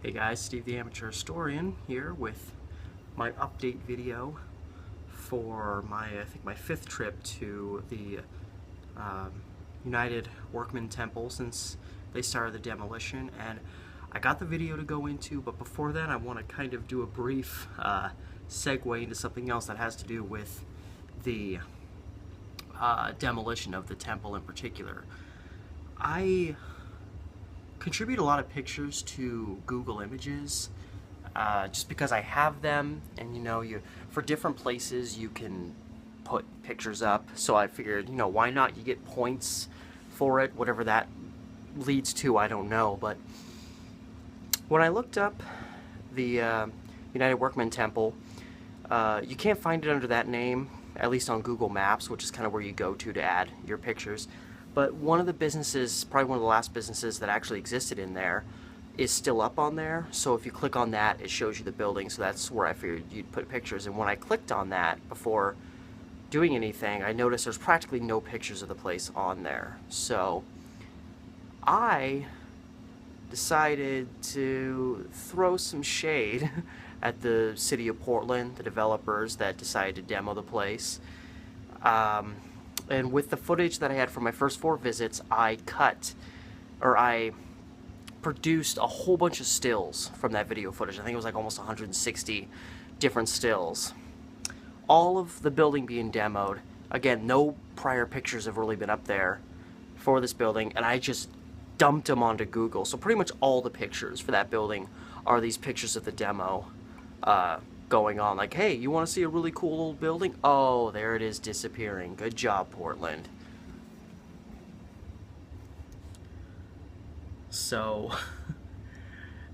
Hey guys, Steve the Amateur Historian here with my update video for I think my 5th trip to the United Workmen Temple since they started the demolition. And I got the video to go into, but before that I want to kind of do a brief segue into something else that has to do with the demolition of the temple in particular. I contribute a lot of pictures to Google Images just because I have them, and for different places you can put pictures up, so I figured, why not? You get points for it, whatever that leads to, I don't know. But when I looked up the United Workmen Temple, you can't find it under that name, at least on Google Maps, which is kind of where you go to add your pictures. But one of the businesses, probably one of the last businesses that actually existed in there, is still up on there. So if you click on that, it shows you the building. So that's where I figured you'd put pictures. And when I clicked on that before doing anything, I noticed there's practically no pictures of the place on there. So I decided to throw some shade at the city of Portland, the developers that decided to demo the place. And with the footage that I had from my first 4 visits, I produced a whole bunch of stills from that video footage. I think it was like almost 160 different stills. All of the building being demoed. Again, no prior pictures have really been up there for this building, and I just dumped them onto Google. So pretty much all the pictures for that building are these pictures of the demo going on. Like, hey, you want to see a really cool old building? Oh, there it is disappearing. Good job, Portland. So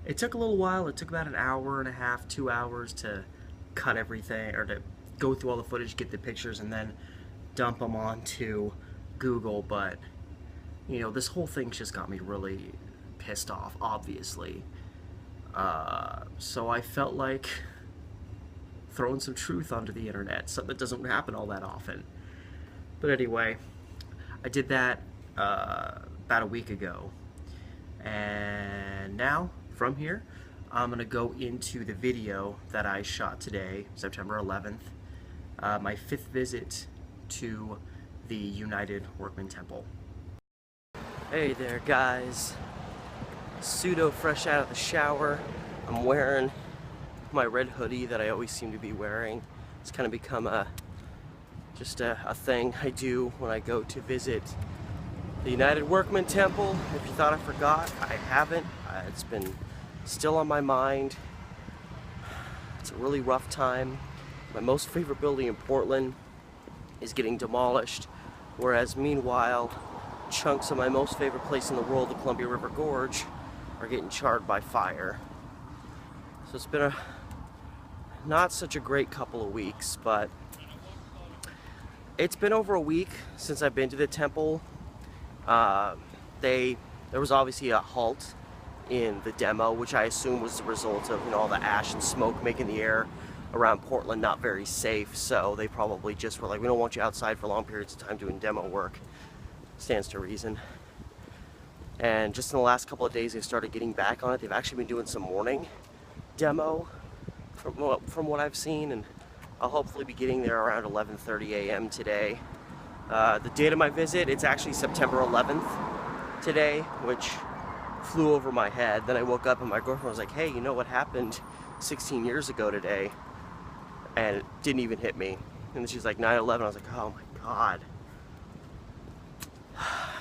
it took a little while. It took about an hour and a half, 2 hours to cut everything, or to go through all the footage, get the pictures, and then dump them onto Google. But this whole thing's just got me really pissed off, obviously. So I felt like throwing some truth onto the internet, something that doesn't happen all that often. But anyway, I did that about a week ago, and now from here I'm gonna go into the video that I shot today, September 11th, my 5th visit to the United Workmen Temple. Hey there guys, pseudo fresh out of the shower. I'm wearing my red hoodie that I always seem to be wearing. It's kind of become just a thing I do when I go to visit the United Workmen Temple. If you thought I forgot, I haven't. It's been still on my mind. It's a really rough time. My most favorite building in Portland is getting demolished, whereas meanwhile, chunks of my most favorite place in the world, the Columbia River Gorge, are getting charred by fire. So it's been not such a great couple of weeks, but it's been over a week since I've been to the temple. There was obviously a halt in the demo, which I assume was the result of all the ash and smoke making the air around Portland not very safe. So they probably just were like, we don't want you outside for long periods of time doing demo work. Stands to reason. And just in the last couple of days, they started getting back on it. They've actually been doing some morning demo from what I've seen, and I'll hopefully be getting there around 11:30 a.m. today. The date of my visit, it's actually September 11th today, which flew over my head. Then I woke up and my girlfriend was like, hey, you know what happened 16 years ago today? And it didn't even hit me. And then she's like, 9/11. I was like, oh my god.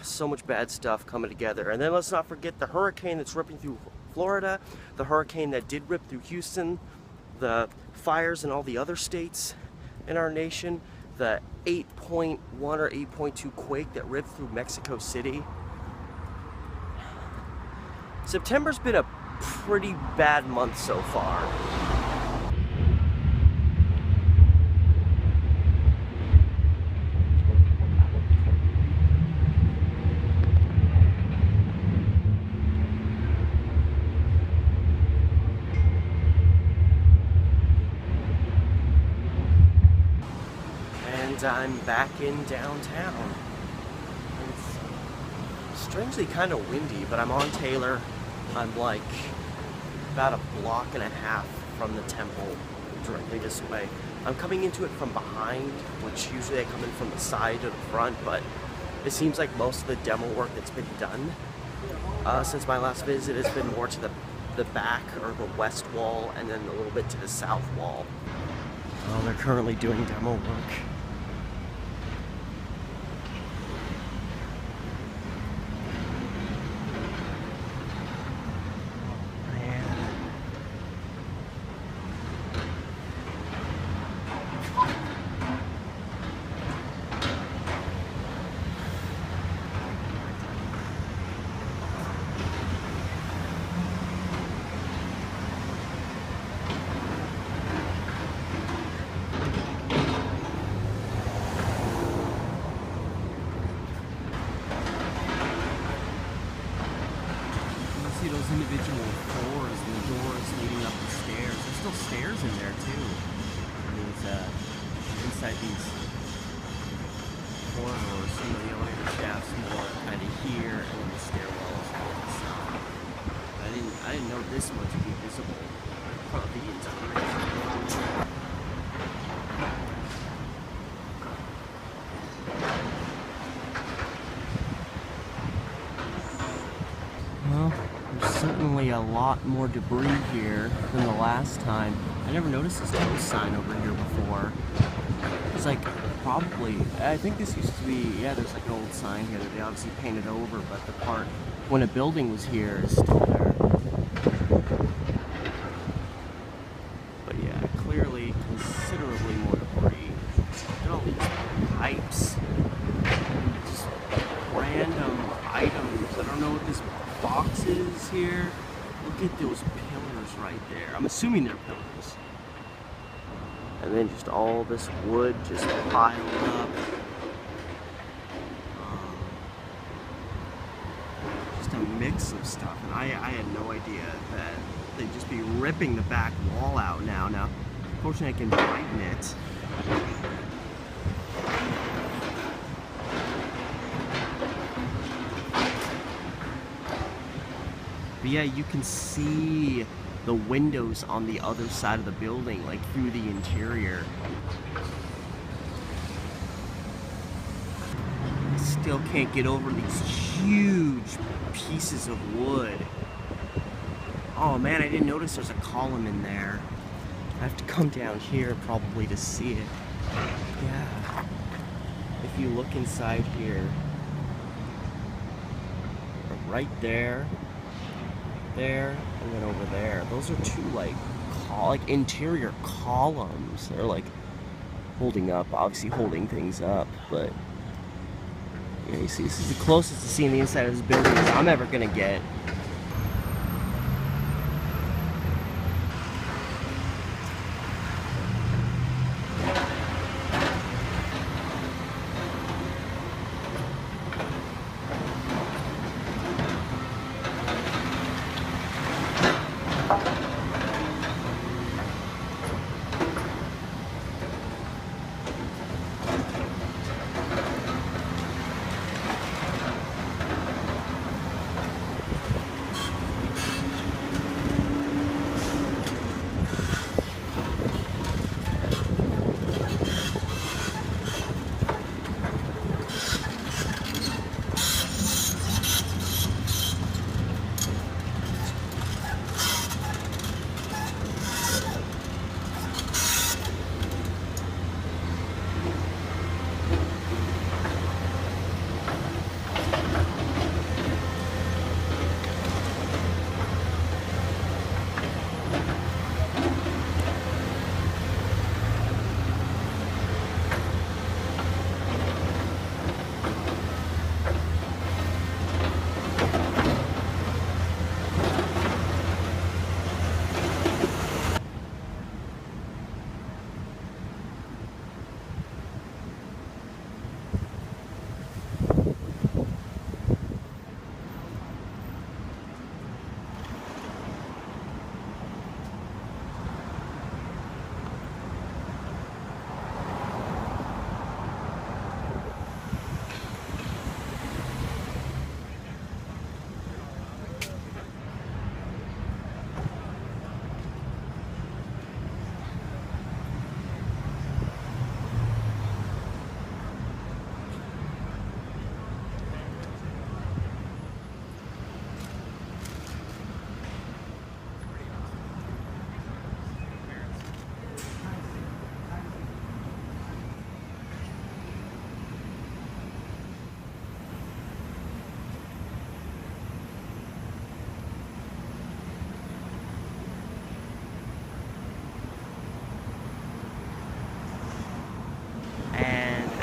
So much bad stuff coming together. And then let's not forget the hurricane that's ripping through Florida, the hurricane that did rip through Houston, the fires in all the other states in our nation, the 8.1 or 8.2 quake that ripped through Mexico City. September's been a pretty bad month so far. I'm back in downtown. It's strangely kind of windy, but I'm on Taylor. I'm like about a block and a half from the temple, directly this way. I'm coming into it from behind, which usually I come in from the side or the front, but it seems like most of the demo work that's been done since my last visit has been more to the back or the west wall, and then a little bit to the south wall. Well, they're currently doing demo work. See those individual floors and the doors leading up the stairs. There's still stairs in there too. These inside these corridors, some of the elevator shafts more kind of here, and then the stairwells on the side. I didn't know this much would be visible from the entire. Well, there's certainly a lot more debris here than the last time. I never noticed this ghost sign over here before. It's like, probably, I think this used to be, yeah, there's like an old sign here that they obviously painted over, but the part when a building was here is still there. But yeah, clearly considerably more debris. Look at all these pipes. Just random items. I don't know what this box is here. Look at those pillars right there. I'm assuming they're pillars. And then just all this wood just piled up. Just a mix of stuff. And I had no idea that they'd just be ripping the back wall out now. Now, fortunately I can brighten it. But yeah, you can see the windows on the other side of the building, like through the interior. I still can't get over these huge pieces of wood. Oh man, I didn't notice there's a column in there. I have to come down here probably to see it. Yeah. If you look inside here, right there, there, and then over there. Those are two like interior columns. They're like holding up, obviously holding things up, but yeah, you see, this is the closest to seeing the inside of this building as I'm ever gonna get.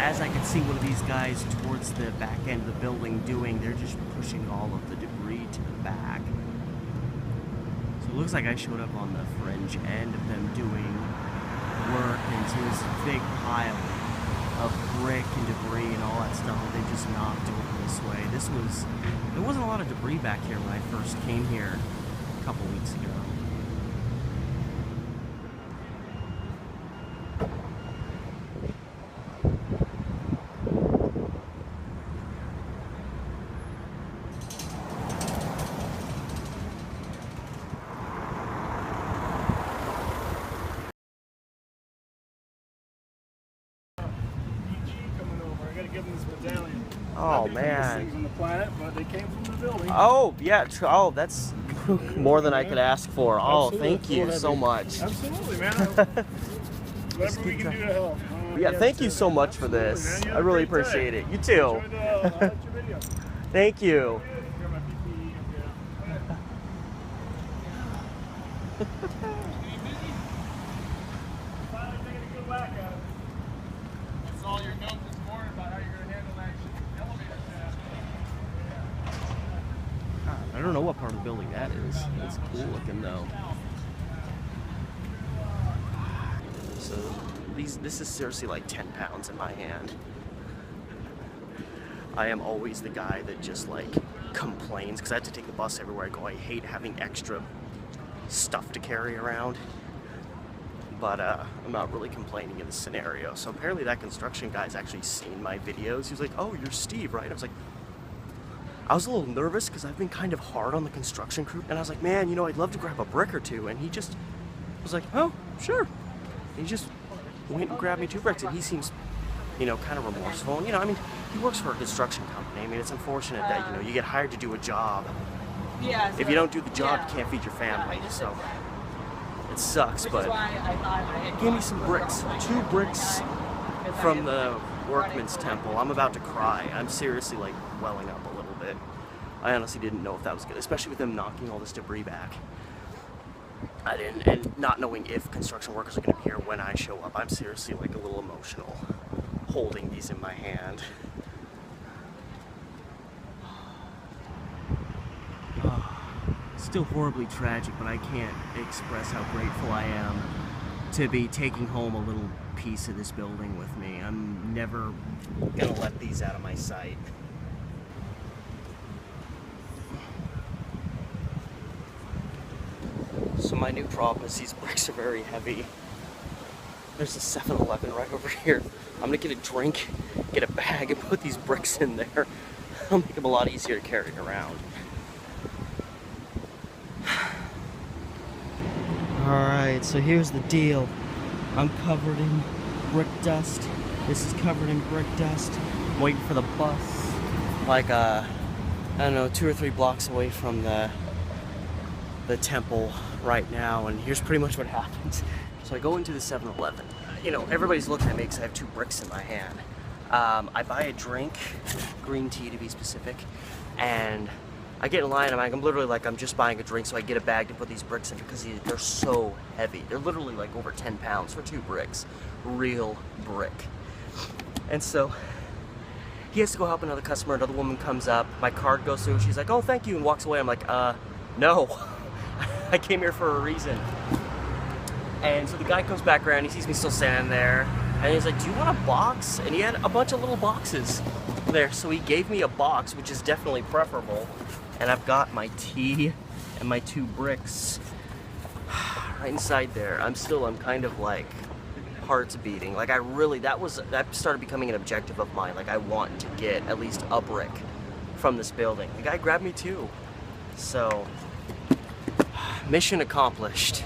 as I could see one of these guys towards the back end of the building doing, they're just pushing all of the debris to the back. So it looks like I showed up on the fringe end of them doing work, and so this big pile of brick and debris and all that stuff that they just knocked over this way. There wasn't a lot of debris back here when I first came here a couple weeks ago. Oh man! Things on the planet, but they came from the building. Oh yeah! Oh, that's more than I could ask for. Oh, Absolutely. thank you so much. Absolutely, man. Whatever we can do to help. Yeah, thank you so much for this. Man. I really appreciate it. You too. Enjoy your video. Thank you. Here, my PPE. Finally taking a good whack at it. That's all your notes this morning about how you're going to handle that elevator shaft. I don't know what part of the building that is. It's cool looking though. So this is seriously like 10 pounds in my hand. I am always the guy that just like complains because I have to take the bus everywhere I go. I hate having extra stuff to carry around. But I'm not really complaining in this scenario. So apparently that construction guy's actually seen my videos. He was like, "Oh, you're Steve, right?" I was like, I was a little nervous because I've been kind of hard on the construction crew. And I was like, "Man, you know, I'd love to grab a brick or two." And he just was like, "Oh, sure." And he just went and grabbed me 2 bricks. And he seems, you know, kind of remorseful. And, you know, I mean, he works for a construction company. I mean, it's unfortunate that, you know, you get hired to do a job. Yeah, If you don't do the job, you can't feed your family. So it sucks, but give me some bricks. 2 bricks from the Workmen's Temple. I'm about to cry. I'm seriously like welling up a little bit. I honestly didn't know if that was good, especially with them knocking all this debris back. I didn't, and not knowing if construction workers are going to be here when I show up. I'm seriously like a little emotional holding these in my hand. Still horribly tragic, but I can't express how grateful I am to be taking home a little piece of this building with me. I'm never gonna let these out of my sight. So my new problem is these bricks are very heavy. There's a 7-Eleven right over here. I'm gonna get a drink, get a bag, and put these bricks in there. It'll make them a lot easier to carry around. Alright, so here's the deal. I'm covered in brick dust. This is covered in brick dust. I'm waiting for the bus. Like, I don't know, 2 or 3 blocks away from the temple right now. And here's pretty much what happens. So I go into the 7-Eleven. You know, everybody's looking at me because I have 2 bricks in my hand. I buy a drink, green tea to be specific, and I get in line, I'm literally like, I'm just buying a drink so I get a bag to put these bricks in because they're so heavy. They're literally like over 10 pounds for 2 bricks. Real brick. And so he has to go help another customer. Another woman comes up. My card goes through. She's like, "Oh, thank you," and walks away. I'm like, no. I came here for a reason. And so the guy comes back around. He sees me still standing there. And he's like, "Do you want a box?" And he had a bunch of little boxes there. So he gave me a box, which is definitely preferable. And I've got my tea and my 2 bricks right inside there. I'm kind of like, heart's beating. Like that started becoming an objective of mine. Like I want to get at least a brick from this building. The guy grabbed me 2. So, mission accomplished.